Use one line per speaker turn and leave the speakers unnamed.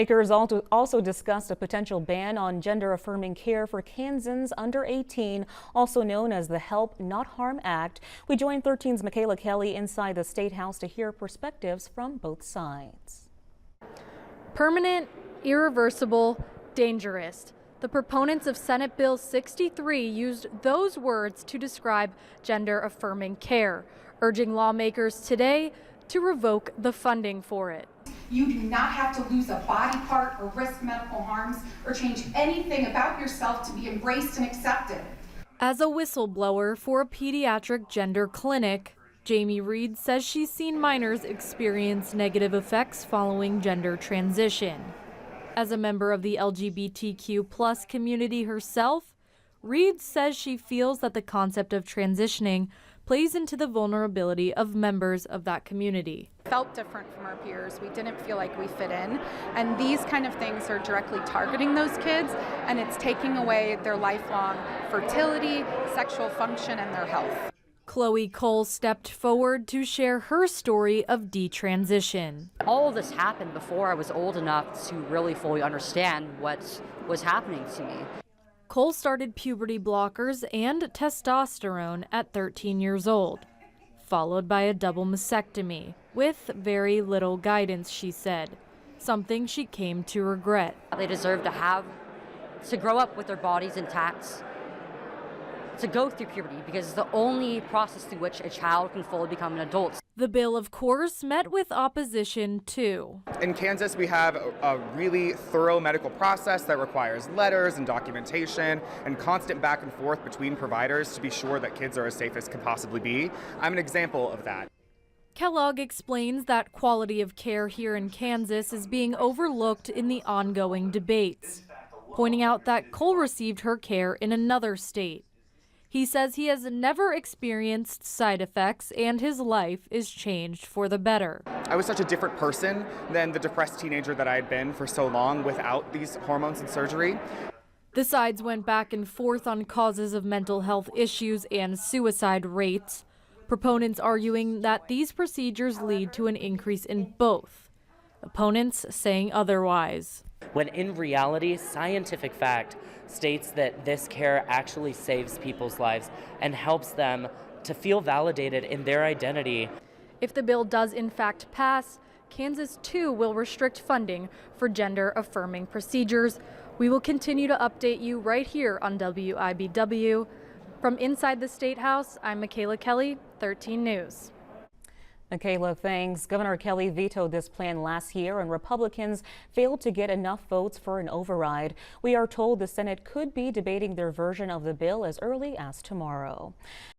Lawmakers also discussed a potential ban on gender-affirming care for Kansans under 18, also known as the Help Not Harm Act. We joined 13's Michaela Kelly inside the State House to hear perspectives from both sides.
Permanent, irreversible, dangerous. The proponents of Senate Bill 63 used those words to describe gender-affirming care, urging lawmakers today to revoke the funding for it.
You do not have to lose a body part or risk medical harms or change anything about yourself to be embraced and accepted.
As a whistleblower for a pediatric gender clinic, Jamie Reed says she's seen minors experience negative effects following gender transition. As a member of the LGBTQ+ community herself, Reed says she feels that the concept of transitioning plays into the vulnerability of members of that community.
Felt different from our peers. We didn't feel like we fit in. And these kind of things are directly targeting those kids, and it's taking away their lifelong fertility, sexual function, and their health.
Chloe Cole stepped forward to share her story of detransition.
All of this happened before I was old enough to really fully understand what was happening to me.
Cole started puberty blockers and testosterone at 13 years old, followed by a double mastectomy with very little guidance, she said, something she came to regret.
They deserve to grow up with their bodies intact, to go through puberty, because it's the only process through which a child can fully become an adult.
The bill, of course, met with opposition too.
In Kansas, we have a really thorough medical process that requires letters and documentation and constant back and forth between providers to be sure that kids are as safe as can possibly be. I'm an example of that.
Kellogg explains that quality of care here in Kansas is being overlooked in the ongoing debates, pointing out that Cole received her care in another state. He says he has never experienced side effects and his life is changed for the better.
I was such a different person than the depressed teenager that I had been for so long without these hormones and surgery.
The sides went back and forth on causes of mental health issues and suicide rates, proponents arguing that these procedures lead to an increase in both, opponents saying otherwise.
When in reality, scientific fact states that this care actually saves people's lives and helps them to feel validated in their identity.
If the bill does in fact pass, Kansas too will restrict funding for gender-affirming procedures. We will continue to update you right here on WIBW. From inside the State House, I'm Michaela Kelly, 13 News.
Michaela, thanks. Governor Kelly vetoed this plan last year and Republicans failed to get enough votes for an override. We are told the Senate could be debating their version of the bill as early as tomorrow.